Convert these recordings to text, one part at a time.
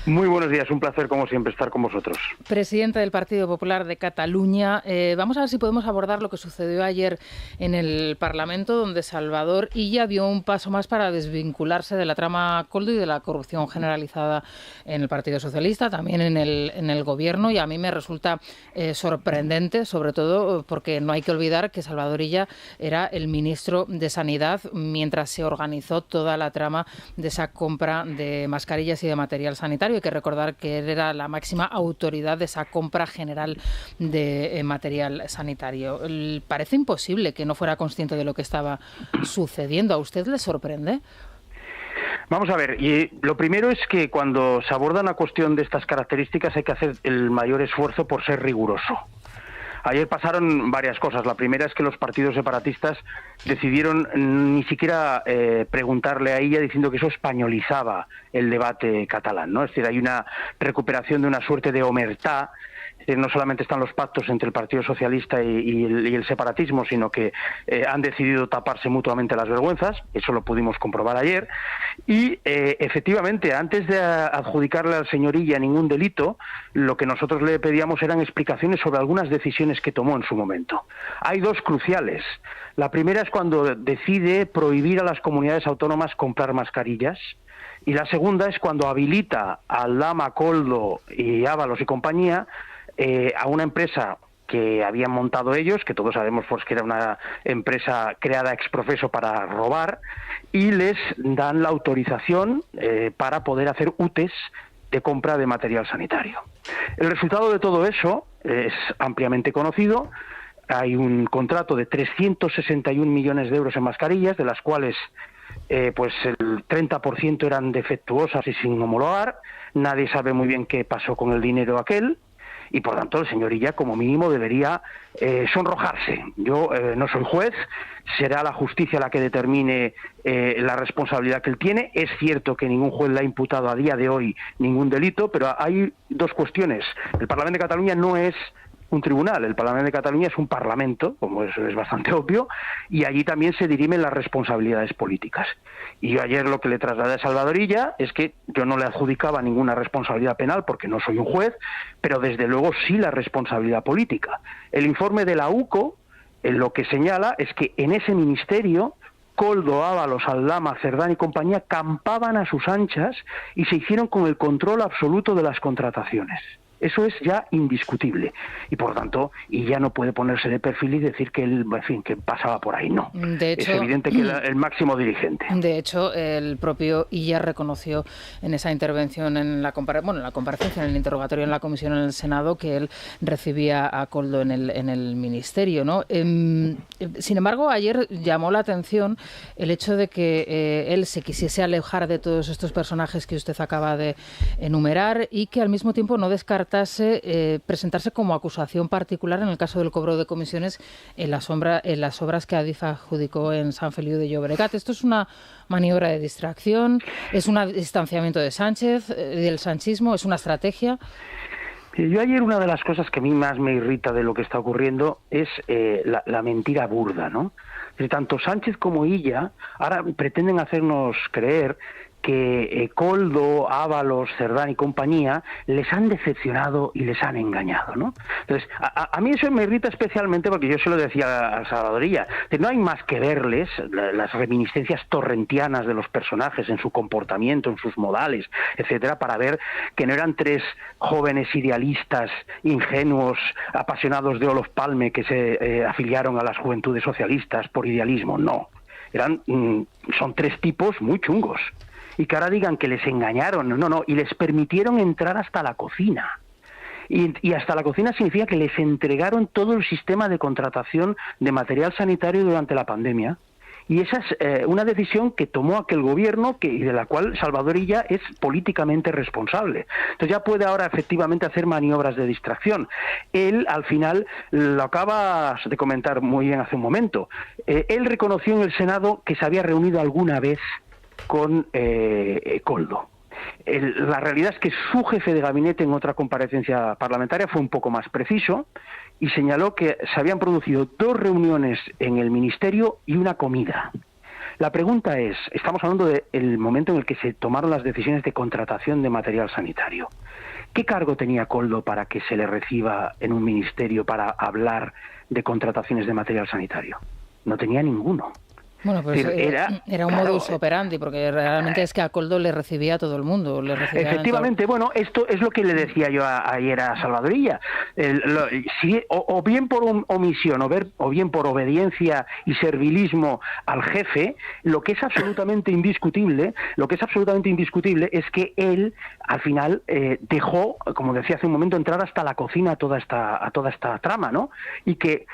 Muy buenos días, un placer como siempre estar con vosotros. Presidente del Partido Popular de Cataluña, vamos a ver si podemos abordar lo que sucedió ayer en el Parlamento, donde Salvador Illa dio un paso más para desvincularse de la trama Koldo y de la corrupción generalizada en el Partido Socialista, también en el Gobierno, y a mí me resulta sorprendente, sobre todo porque no hay que olvidar que Salvador Illa era el ministro de Sanidad mientras se organizó toda la trama de esa compra de mascarillas y de material sanitario. Hay que recordar que él era la máxima autoridad de esa compra general de material sanitario. Parece imposible que no fuera consciente de lo que estaba sucediendo. ¿A usted le sorprende? Vamos a ver, y lo primero es que cuando se aborda una cuestión de estas características hay que hacer el mayor esfuerzo por ser riguroso. Ayer pasaron varias cosas. La primera es que los partidos separatistas decidieron ni siquiera preguntarle a ella, diciendo que eso españolizaba el debate catalán, ¿no? Es decir, hay una recuperación de una suerte de omertá. Es decir, no solamente están los pactos entre el Partido Socialista y el separatismo, sino que han decidido taparse mutuamente las vergüenzas. Eso lo pudimos comprobar ayer. Y efectivamente, antes de adjudicarle al señor Illa ningún delito, lo que nosotros le pedíamos eran explicaciones sobre algunas decisiones que tomó en su momento. Hay dos cruciales. La primera es cuando decide prohibir a las comunidades autónomas comprar mascarillas. Y la segunda es cuando habilita a Lama, Koldo y Ábalos y compañía a una empresa que habían montado ellos, que todos sabemos pues que era una empresa creada ex profeso para robar, y les dan la autorización para poder hacer UTEs de compra de material sanitario. El resultado de todo eso es ampliamente conocido. Hay un contrato de 361 millones de euros en mascarillas, de las cuales pues el 30% eran defectuosas y sin homologar. Nadie sabe muy bien qué pasó con el dinero aquel. Y por tanto el señor Illa como mínimo debería sonrojarse. Yo no soy juez, será la justicia la que determine la responsabilidad que él tiene. Es cierto que ningún juez le ha imputado a día de hoy ningún delito, pero hay dos cuestiones. El Parlamento de Cataluña no es un tribunal, el Parlamento de Cataluña es un parlamento, como eso es bastante obvio, y allí también se dirimen las responsabilidades políticas. Y yo ayer lo que le trasladé a Salvador Illa es que yo no le adjudicaba ninguna responsabilidad penal porque no soy un juez, pero desde luego sí la responsabilidad política. El informe de la UCO lo que señala es que en ese ministerio Koldo, Ábalos, Aldama, Cerdán y compañía campaban a sus anchas y se hicieron con el control absoluto de las contrataciones. Eso es ya indiscutible y por tanto ya no puede ponerse de perfil y decir que él, en fin, que pasaba por ahí. No, de hecho, es evidente que era el máximo dirigente. De hecho, el propio Illa reconoció en esa intervención en la comparecencia, en el interrogatorio en la comisión en el Senado, que él recibía a Koldo en el ministerio, ¿no? Sin embargo, ayer llamó la atención el hecho de que él se quisiese alejar de todos estos personajes que usted acaba de enumerar y que al mismo tiempo no descartase presentarse como acusación particular en el caso del cobro de comisiones en las obras que Adif adjudicó en Sant Feliu de Llobregat. Esto es una maniobra de distracción, es un distanciamiento de Sánchez, del sanchismo, es una estrategia. Yo ayer una de las cosas que a mí más me irrita de lo que está ocurriendo es la mentira burda, ¿no? Tanto Sánchez como Illa ahora pretenden hacernos creer que Koldo, Ábalos, Cerdán y compañía les han decepcionado y les han engañado, ¿no? Entonces, a mí eso me irrita especialmente porque yo se lo decía a Salvador Illa, que no hay más que verles las reminiscencias torrentianas de los personajes en su comportamiento, en sus modales, etcétera, para ver que no eran tres jóvenes idealistas, ingenuos, apasionados de Olof Palme que se afiliaron a las Juventudes Socialistas por idealismo, no. Son tres tipos muy chungos. Y que ahora digan que les engañaron, no, y les permitieron entrar hasta la cocina. Y hasta la cocina significa que les entregaron todo el sistema de contratación de material sanitario durante la pandemia. Y esa es una decisión que tomó aquel gobierno y de la cual Salvador Illa es políticamente responsable. Entonces ya puede ahora efectivamente hacer maniobras de distracción. Él, al final, lo acabas de comentar muy bien hace un momento, él reconoció en el Senado que se había reunido alguna vez con Koldo. La realidad es que su jefe de gabinete en otra comparecencia parlamentaria fue un poco más preciso y señaló que se habían producido 2 reuniones en el ministerio y una comida. La pregunta es, estamos hablando del momento en el que se tomaron las decisiones de contratación de material sanitario. ¿Qué cargo tenía Koldo para que se le reciba en un ministerio para hablar de contrataciones de material sanitario? No tenía ninguno. Bueno, pues era un modus operandi, porque realmente es que a Koldo le recibía a todo el mundo. Efectivamente, bueno, esto es lo que le decía yo ayer a Salvadorilla. O bien por omisión o bien por obediencia y servilismo al jefe, lo que es absolutamente indiscutible es que él, al final, dejó, como decía hace un momento, entrar hasta la cocina a toda esta trama, ¿no? Y que,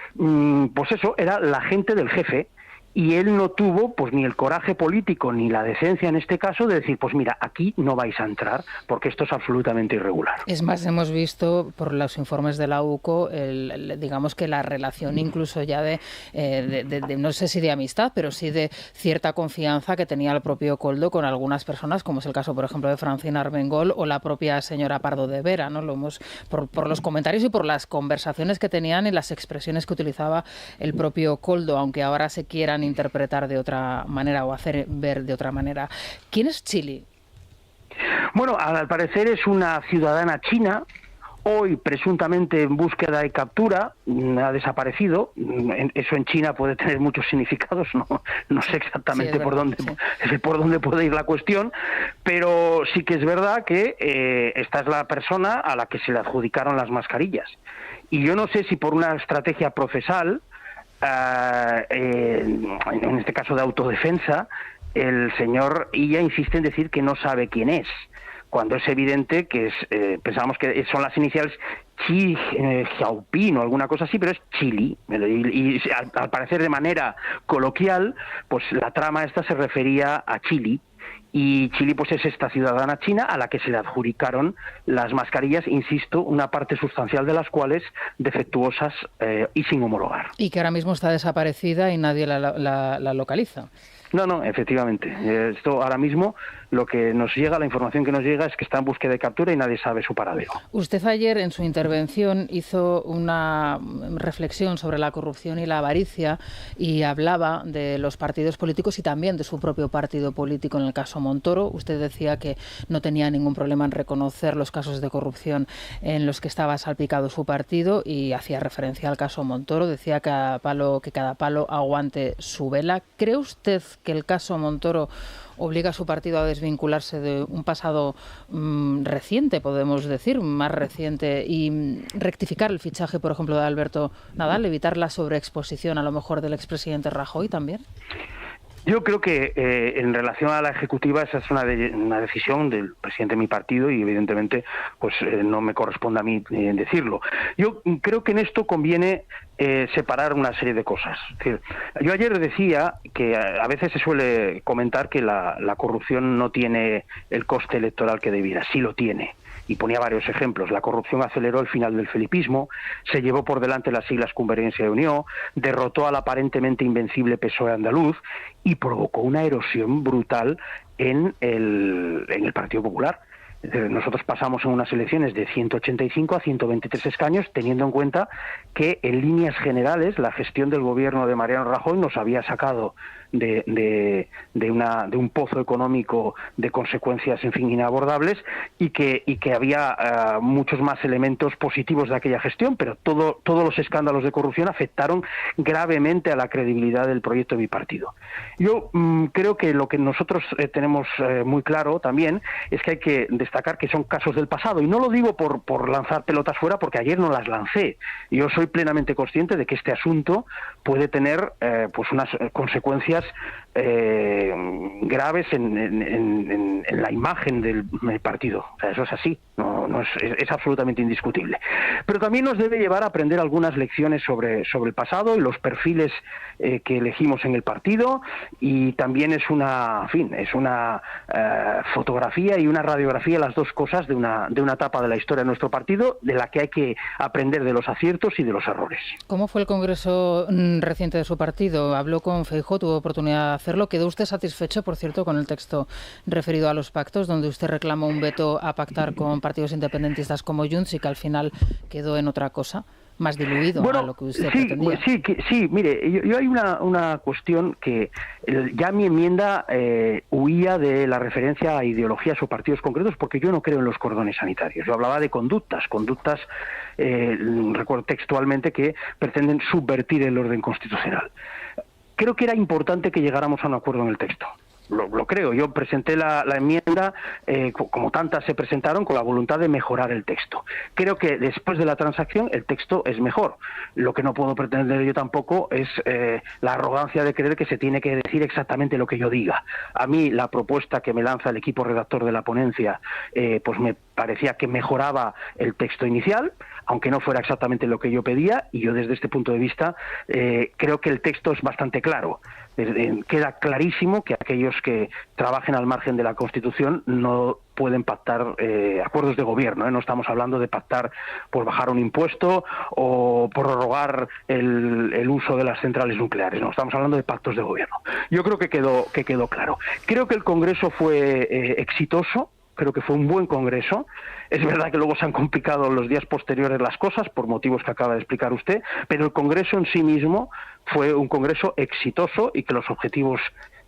pues eso, era la gente del jefe. Y él no tuvo pues ni el coraje político ni la decencia en este caso de decir, pues mira, aquí no vais a entrar porque esto es absolutamente irregular. Es más, hemos visto por los informes de la UCO, digamos que la relación incluso ya de no sé si de amistad, pero sí de cierta confianza que tenía el propio Koldo con algunas personas, como es el caso, por ejemplo, de Francina Armengol o la propia señora Pardo de Vera, ¿no? Lo hemos por los comentarios y por las conversaciones que tenían y las expresiones que utilizaba el propio Koldo, aunque ahora se quieran interpretar de otra manera o hacer ver de otra manera. ¿Quién es Chili? Bueno, al parecer es una ciudadana china, hoy presuntamente en búsqueda y captura, ha desaparecido. Eso en China puede tener muchos significados, no sé exactamente por dónde puede ir la cuestión, pero sí que es verdad que esta es la persona a la que se le adjudicaron las mascarillas. Y yo no sé si por una estrategia procesal, en este caso de autodefensa, el señor Illa insiste en decir que no sabe quién es, cuando es evidente que pensamos que son las iniciales Xi Jinping o alguna cosa así, pero es Chili, y al parecer de manera coloquial, pues la trama esta se refería a Chile. Y Chile pues es esta ciudadana china a la que se le adjudicaron las mascarillas, insisto, una parte sustancial de las cuales defectuosas y sin homologar. Y que ahora mismo está desaparecida y nadie la localiza. No, efectivamente. Esto ahora mismo lo que nos llega, la información que nos llega es que está en búsqueda de captura y nadie sabe su paradero. Usted ayer en su intervención hizo una reflexión sobre la corrupción y la avaricia y hablaba de los partidos políticos y también de su propio partido político en el caso Montoro. Usted decía que no tenía ningún problema en reconocer los casos de corrupción en los que estaba salpicado su partido y hacía referencia al caso Montoro. Decía que cada palo aguante su vela. ¿Cree usted que el caso Montoro obliga a su partido a desvincularse de un pasado reciente, podemos decir, más reciente, y rectificar el fichaje, por ejemplo, de Alberto Nadal, evitar la sobreexposición a lo mejor del expresidente Rajoy también? Yo creo que en relación a la ejecutiva esa es una decisión del presidente de mi partido y evidentemente pues no me corresponde a mí decirlo. Yo creo que en esto conviene separar una serie de cosas. Es decir, yo ayer decía que a veces se suele comentar que la corrupción no tiene el coste electoral que debiera. Sí lo tiene. Y ponía varios ejemplos. La corrupción aceleró el final del felipismo, se llevó por delante las siglas Convergencia y Unió, derrotó al aparentemente invencible PSOE andaluz y provocó una erosión brutal en el Partido Popular. Nosotros pasamos en unas elecciones de 185 a 123 escaños, teniendo en cuenta que en líneas generales la gestión del gobierno de Mariano Rajoy nos había sacado de un pozo económico de consecuencias, en fin, inabordables, y que había muchos más elementos positivos de aquella gestión, pero todos los escándalos de corrupción afectaron gravemente a la credibilidad del proyecto de mi partido. Yo creo que lo que nosotros tenemos muy claro también es que hay que destacar que son casos del pasado, y no lo digo por lanzar pelotas fuera, porque ayer no las lancé. Yo soy plenamente consciente de que este asunto puede tener pues unas consecuencias graves en la imagen del partido. O sea, eso es así, es absolutamente indiscutible. Pero también nos debe llevar a aprender algunas lecciones sobre el pasado y los perfiles que elegimos en el partido, y también es una fotografía y una radiografía, las dos cosas, de una etapa de la historia de nuestro partido, de la que hay que aprender de los aciertos y de los errores. ¿Cómo fue el congreso reciente de su partido? Habló con Feijóo, tuvo oportunidad de hacerlo. ¿Quedó usted satisfecho, por cierto, con el texto referido a los pactos, donde usted reclamó un veto a pactar con partidos independentistas como Junts y que al final quedó en otra cosa? más diluido a lo que usted pretendía. Sí, mire, yo hay una cuestión que ya mi enmienda huía de la referencia a ideologías o partidos concretos, porque yo no creo en los cordones sanitarios. Yo hablaba de conductas, recuerdo textualmente, que pretenden subvertir el orden constitucional. Creo que era importante que llegáramos a un acuerdo en el texto. Lo creo. Yo presenté la enmienda, como tantas se presentaron, con la voluntad de mejorar el texto. Creo que después de la transacción el texto es mejor. Lo que no puedo pretender yo tampoco es la arrogancia de creer que se tiene que decir exactamente lo que yo diga. A mí la propuesta que me lanza el equipo redactor de la ponencia pues me parecía que mejoraba el texto inicial, aunque no fuera exactamente lo que yo pedía, y yo desde este punto de vista creo que el texto es bastante claro. Queda clarísimo que aquellos que trabajen al margen de la Constitución no pueden pactar acuerdos de gobierno, ¿eh? No estamos hablando de pactar por bajar un impuesto o prorrogar el uso de las centrales nucleares, no, estamos hablando de pactos de gobierno. Yo creo que quedó claro. Creo que el Congreso fue exitoso. Creo que fue un buen congreso. Es verdad que luego se han complicado los días posteriores las cosas, por motivos que acaba de explicar usted, pero el congreso en sí mismo fue un congreso exitoso y que los objetivos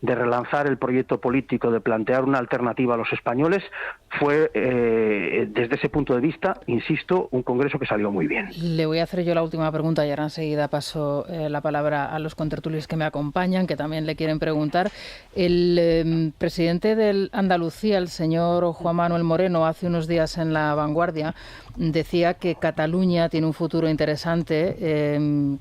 de relanzar el proyecto político, de plantear una alternativa a los españoles, fue, desde ese punto de vista, insisto, un congreso que salió muy bien. Le voy a hacer yo la última pregunta y ahora enseguida paso la palabra a los contertulios que me acompañan, que también le quieren preguntar. El presidente de Andalucía, el señor Juan Manuel Moreno, hace unos días en La Vanguardia, decía que Cataluña tiene un futuro interesante,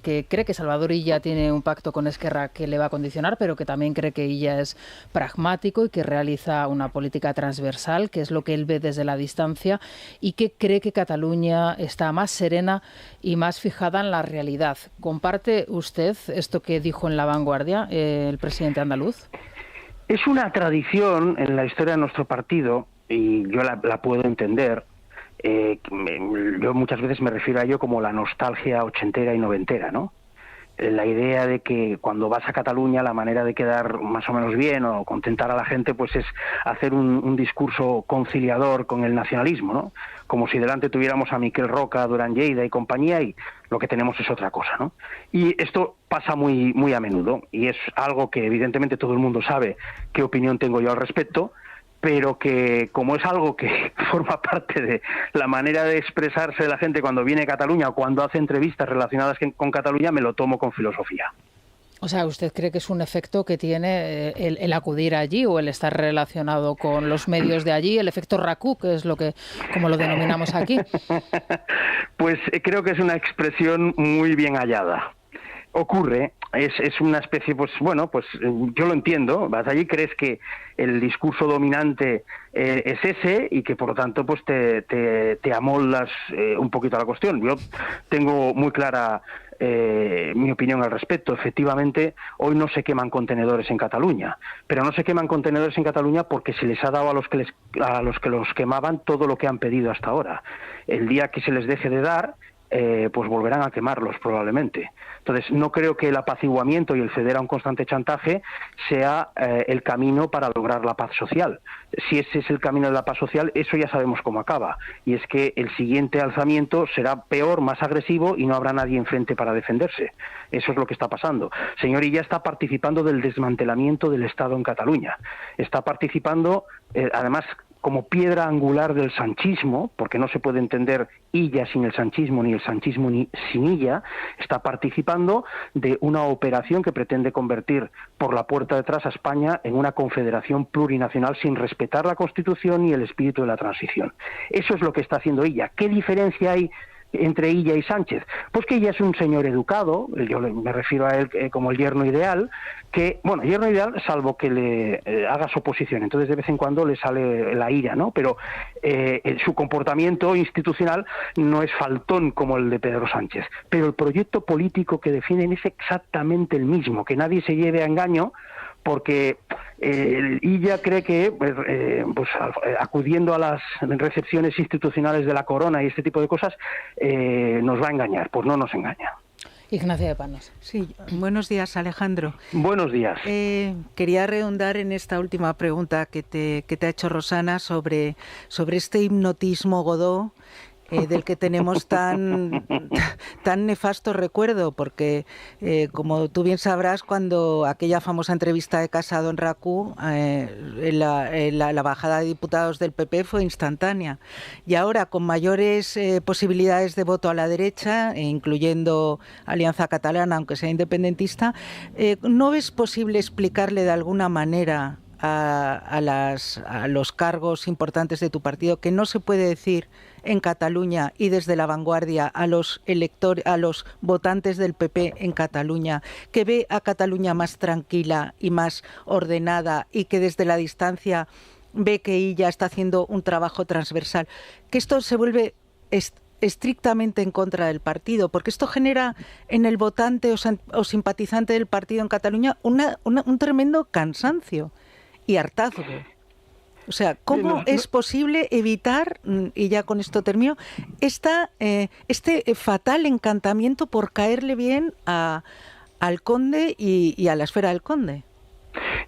que cree que Salvador Illa tiene un pacto con Esquerra que le va a condicionar, pero que también cree que Illa es pragmático y que realiza una política transversal, que es lo que él ve desde la distancia, y que cree que Cataluña está más serena y más fijada en la realidad. ¿Comparte usted esto que dijo en La Vanguardia el presidente andaluz? Es una tradición en la historia de nuestro partido, y yo la puedo entender. Yo muchas veces me refiero a ello como la nostalgia ochentera y noventera, ¿no? La idea de que cuando vas a Cataluña la manera de quedar más o menos bien o contentar a la gente pues es hacer un discurso conciliador con el nacionalismo, ¿no? Como si delante tuviéramos a Miquel Roca, Duran Lleida y compañía, y lo que tenemos es otra cosa, ¿no? Y esto pasa muy, muy a menudo, y es algo que evidentemente todo el mundo sabe qué opinión tengo yo al respecto, pero que como es algo que forma parte de la manera de expresarse de la gente cuando viene a Cataluña o cuando hace entrevistas relacionadas con Cataluña, me lo tomo con filosofía. O sea, ¿usted cree que es un efecto que tiene el acudir allí o el estar relacionado con los medios de allí, el efecto RACU, que es como lo denominamos aquí? Pues creo que es una expresión muy bien hallada. Ocurre, es una especie, pues bueno, pues yo lo entiendo, vas allí, crees que el discurso dominante es ese y que por lo tanto pues te amoldas un poquito a la cuestión. Yo tengo muy clara mi opinión al respecto. Efectivamente, hoy no se queman contenedores en Cataluña, pero no se queman contenedores en Cataluña porque se les ha dado a los que los quemaban todo lo que han pedido hasta ahora. El día que se les deje de dar, pues volverán a quemarlos probablemente. Entonces, no creo que el apaciguamiento y el ceder a un constante chantaje sea el camino para lograr la paz social. Si ese es el camino de la paz social, eso ya sabemos cómo acaba. Y es que el siguiente alzamiento será peor, más agresivo, y no habrá nadie enfrente para defenderse. Eso es lo que está pasando. Señor Illa está participando del desmantelamiento del Estado en Cataluña. Está participando, además, como piedra angular del sanchismo, porque no se puede entender Illa sin el sanchismo, ni el sanchismo sin Illa, está participando de una operación que pretende convertir por la puerta de atrás a España en una confederación plurinacional sin respetar la Constitución ni el espíritu de la transición. Eso es lo que está haciendo Illa. ¿Qué diferencia hay entre Illa y Sánchez? Pues que Illa es un señor educado, yo me refiero a él como el yerno ideal, yerno ideal salvo que le hagas oposición, entonces de vez en cuando le sale la ira, ¿no? Pero su comportamiento institucional no es faltón como el de Pedro Sánchez, pero el proyecto político que defienden es exactamente el mismo, que nadie se lleve a engaño, porque Illa cree que acudiendo a las recepciones institucionales de la corona y este tipo de cosas nos va a engañar. Pues no nos engaña. Ignacia de Panos. Sí, buenos días, Alejandro. Buenos días. Quería redundar en esta última pregunta que te ha hecho Rosana sobre este hipnotismo Godó del que tenemos tan nefasto recuerdo, porque como tú bien sabrás, cuando aquella famosa entrevista de Casado en RACU, la bajada de diputados del PP fue instantánea. Y ahora, con mayores posibilidades de voto a la derecha, incluyendo Alianza Catalana, aunque sea independentista, ¿no ves posible explicarle de alguna manera a los cargos importantes de tu partido que no se puede decir en Cataluña y desde La Vanguardia a los electores, a los votantes del PP en Cataluña, que ve a Cataluña más tranquila y más ordenada y que desde la distancia ve que ella está haciendo un trabajo transversal, que esto se vuelve estrictamente en contra del partido, porque esto genera en el votante o simpatizante del partido en Cataluña un tremendo cansancio y hartazgo? O sea, ¿cómo es posible evitar, y ya con esto termino, este fatal encantamiento por caerle bien al conde y a la esfera del conde?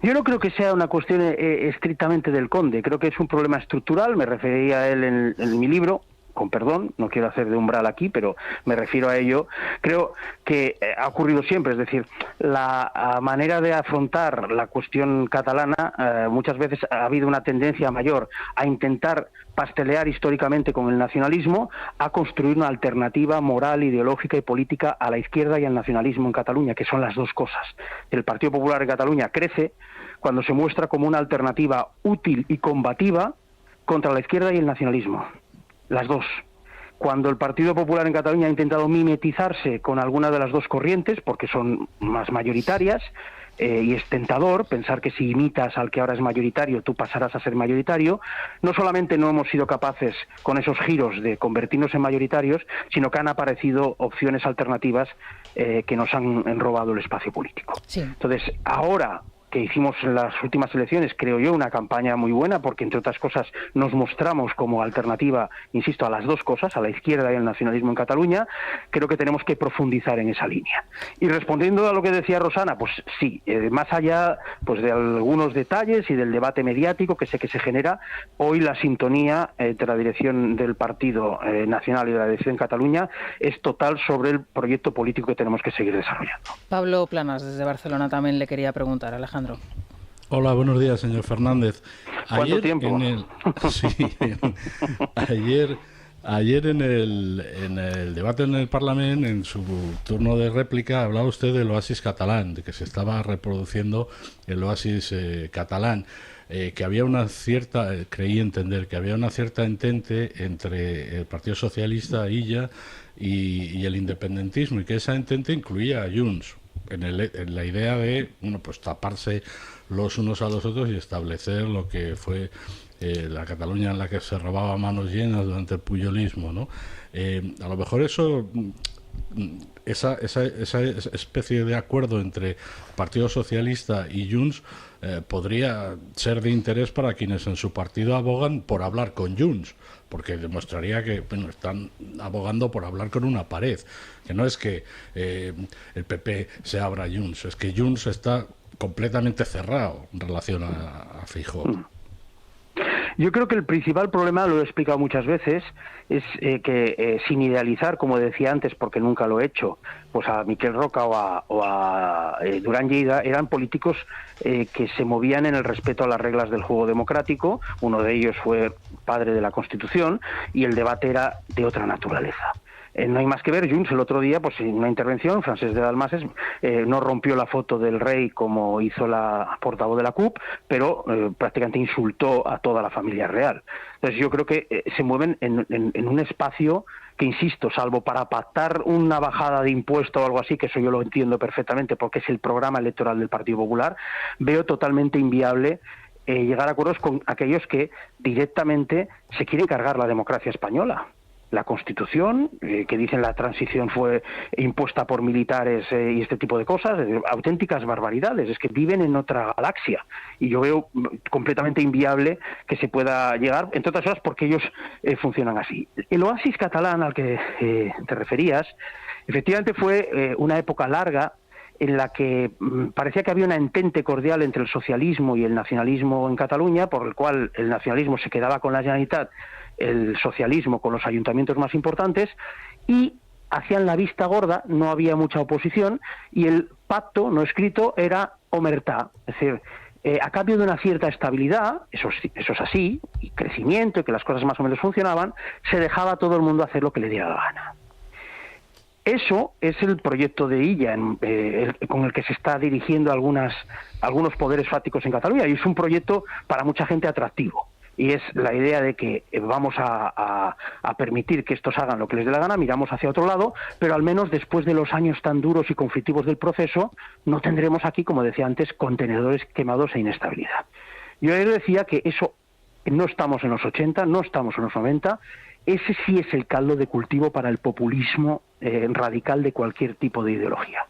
Yo no creo que sea una cuestión estrictamente del conde, creo que es un problema estructural, me refería a él en mi libro, con perdón, no quiero hacer de umbral aquí, pero me refiero a ello. Creo que ha ocurrido siempre, es decir, la manera de afrontar la cuestión catalana, muchas veces ha habido una tendencia mayor a intentar pastelear históricamente con el nacionalismo, a construir una alternativa moral, ideológica y política a la izquierda y al nacionalismo en Cataluña, que son las dos cosas. El Partido Popular en Cataluña crece cuando se muestra como una alternativa útil y combativa contra la izquierda y el nacionalismo. Las dos. Cuando el Partido Popular en Cataluña ha intentado mimetizarse con alguna de las dos corrientes, porque son más mayoritarias, y es tentador pensar que si imitas al que ahora es mayoritario, tú pasarás a ser mayoritario, no solamente no hemos sido capaces con esos giros de convertirnos en mayoritarios, sino que han aparecido opciones alternativas que nos han robado el espacio político. Sí. Entonces, ahora que hicimos en las últimas elecciones, creo yo, una campaña muy buena, porque entre otras cosas nos mostramos como alternativa, insisto, a las dos cosas, a la izquierda y al nacionalismo en Cataluña. Creo que tenemos que profundizar en esa línea. Y respondiendo a lo que decía Rosana, pues sí, más allá pues de algunos detalles y del debate mediático que sé que se genera, hoy la sintonía entre la dirección del Partido Nacional y de la dirección en Cataluña es total sobre el proyecto político que tenemos que seguir desarrollando. Pablo Planas, desde Barcelona, también le quería preguntar, Alejandro. Hola, buenos días, señor Fernández. ¿Cuánto tiempo? Ayer en el debate en el Parlamento, en su turno de réplica, hablaba usted del oasis catalán, de que se estaba reproduciendo el oasis catalán, que había una cierta, creí entender, que había una cierta entente entre el Partido Socialista, Illa, y el independentismo, y que esa entente incluía a Junts, en la idea de pues taparse los unos a los otros y establecer lo que fue la Cataluña en la que se robaba manos llenas durante el puyolismo, ¿no? A lo mejor esa especie de acuerdo entre Partido Socialista y Junts podría ser de interés para quienes en su partido abogan por hablar con Junts, porque demostraría que están abogando por hablar con una pared, que no es que el PP se abra a Junts, es que Junts está completamente cerrado en relación a Feijóo. Yo creo que el principal problema, lo he explicado muchas veces, es que sin idealizar, como decía antes, porque nunca lo he hecho, pues a Miquel Roca o a Duran Lleida, eran políticos que se movían en el respeto a las reglas del juego democrático. Uno de ellos fue padre de la Constitución y el debate era de otra naturaleza. No hay más que ver, Junts el otro día, pues en una intervención, Francesc de Dalmases no rompió la foto del rey como hizo la portavoz de la CUP, pero prácticamente insultó a toda la familia real. Entonces yo creo que se mueven en un espacio que, insisto, salvo para pactar una bajada de impuesto o algo así, que eso yo lo entiendo perfectamente porque es el programa electoral del Partido Popular, veo totalmente inviable llegar a acuerdos con aquellos que directamente se quieren cargar la democracia española. La Constitución, que dicen la transición fue impuesta por militares y este tipo de cosas, auténticas barbaridades, es que viven en otra galaxia y yo veo completamente inviable que se pueda llegar, entre otras cosas porque ellos funcionan así. El oasis catalán al que te referías, efectivamente fue una época larga en la que parecía que había una entente cordial entre el socialismo y el nacionalismo en Cataluña, por el cual el nacionalismo se quedaba con la Generalitat el socialismo con los ayuntamientos más importantes y hacían la vista gorda, no había mucha oposición y el pacto no escrito era omertá, es decir, a cambio de una cierta estabilidad, eso es así, y crecimiento, y que las cosas más o menos funcionaban, se dejaba a todo el mundo hacer lo que le diera la gana. Eso es el proyecto de Illa, con el que se está dirigiendo algunos poderes fácticos en Cataluña, y es un proyecto para mucha gente atractivo. Y es la idea de que vamos a permitir que estos hagan lo que les dé la gana, miramos hacia otro lado, pero al menos después de los años tan duros y conflictivos del proceso, no tendremos aquí, como decía antes, contenedores quemados e inestabilidad. Yo ayer decía que eso no estamos en los 80, no estamos en los 90, ese sí es el caldo de cultivo para el populismo radical de cualquier tipo de ideología.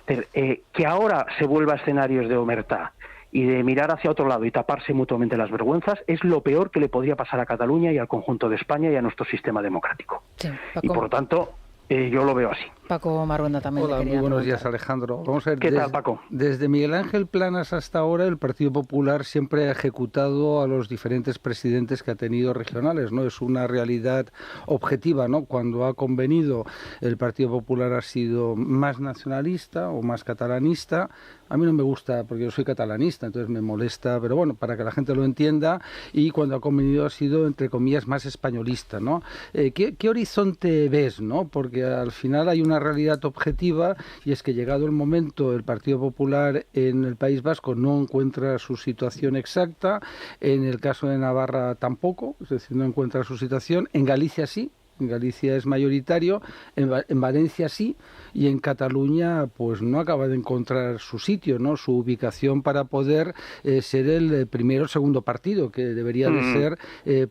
Que ahora se vuelva a escenarios de omertá y de mirar hacia otro lado y taparse mutuamente las vergüenzas es lo peor que le podría pasar a Cataluña y al conjunto de España y a nuestro sistema democrático. Sí, y por lo tanto, yo lo veo así. Paco Marhuenda también. Hola, muy buenos días, Alejandro. Vamos a ver, ¿Qué tal, Paco? Desde Miguel Ángel Planas hasta ahora, el Partido Popular siempre ha ejecutado a los diferentes presidentes que ha tenido regionales, ¿no? Es una realidad objetiva, ¿no? Cuando ha convenido, el Partido Popular ha sido más nacionalista o más catalanista. A mí no me gusta, porque yo soy catalanista, entonces me molesta, pero bueno, para que la gente lo entienda, y cuando ha convenido ha sido, entre comillas, más españolista, ¿no? ¿Qué horizonte ves, no? Porque al final hay una realidad objetiva, y es que llegado el momento, el Partido Popular en el País Vasco no encuentra su situación exacta, en el caso de Navarra tampoco, es decir, no encuentra su situación, en Galicia sí. En Galicia es mayoritario, en Valencia sí, y en Cataluña pues no acaba de encontrar su sitio, ¿no? Su ubicación para poder ser el primero o segundo partido, que debería de ser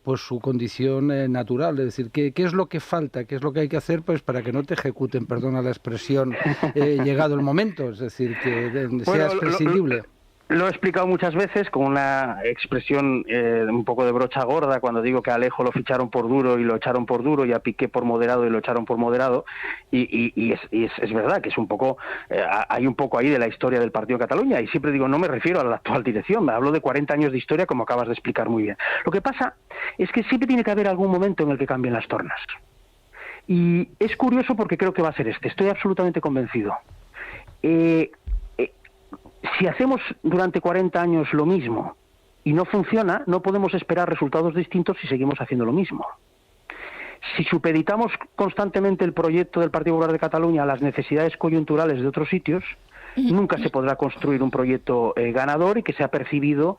pues su condición natural. Es decir, ¿qué es lo que falta? ¿Qué es lo que hay que hacer pues para que no te ejecuten, perdona la expresión, llegado el momento? Es decir, que seas prescindible. Lo he explicado muchas veces con una expresión un poco de brocha gorda cuando digo que a Alejo lo ficharon por duro y lo echaron por duro, y a Piqué por moderado y lo echaron por moderado, y es verdad que es un poco hay un poco ahí de la historia del Partido de Cataluña, y siempre digo, no me refiero a la actual dirección, me hablo de 40 años de historia, como acabas de explicar muy bien. Lo que pasa es que siempre tiene que haber algún momento en el que cambien las tornas, y es curioso porque creo que va a ser estoy absolutamente convencido. Si hacemos durante 40 años lo mismo y no funciona, no podemos esperar resultados distintos si seguimos haciendo lo mismo. Si supeditamos constantemente el proyecto del Partido Popular de Cataluña a las necesidades coyunturales de otros sitios, nunca se podrá construir un proyecto ganador y que sea percibido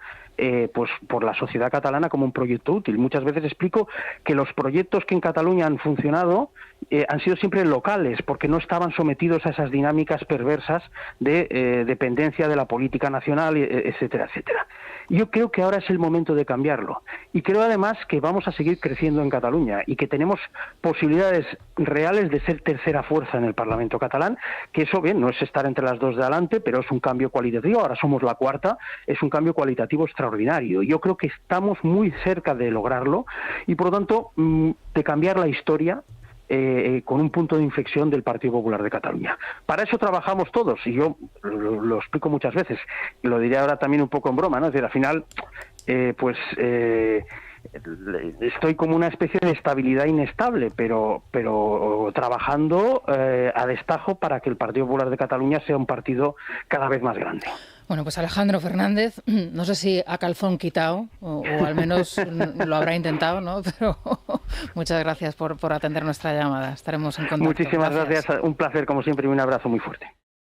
pues por la sociedad catalana como un proyecto útil. Muchas veces explico que los proyectos que en Cataluña han funcionado han sido siempre locales, porque no estaban sometidos a esas dinámicas perversas de dependencia de la política nacional, etcétera, etcétera. Yo creo que ahora es el momento de cambiarlo, y creo además que vamos a seguir creciendo en Cataluña y que tenemos posibilidades reales de ser tercera fuerza en el Parlamento catalán, que eso bien, no es estar entre las dos de adelante, pero es un cambio cualitativo. Ahora somos la cuarta, es un cambio cualitativo extraordinario. Yo creo que estamos muy cerca de lograrlo y por lo tanto de cambiar la historia con un punto de inflexión del Partido Popular de Cataluña. Para eso trabajamos todos, y yo lo explico muchas veces, y lo diré ahora también un poco en broma, ¿no? Es decir, al final, estoy como una especie de estabilidad inestable, pero trabajando a destajo para que el Partido Popular de Cataluña sea un partido cada vez más grande. Bueno, pues Alejandro Fernández, no sé si a calzón quitado, o al menos lo habrá intentado, ¿no? Pero muchas gracias por atender nuestra llamada. Estaremos en contacto. Muchísimas gracias. Un placer, como siempre, y un abrazo muy fuerte.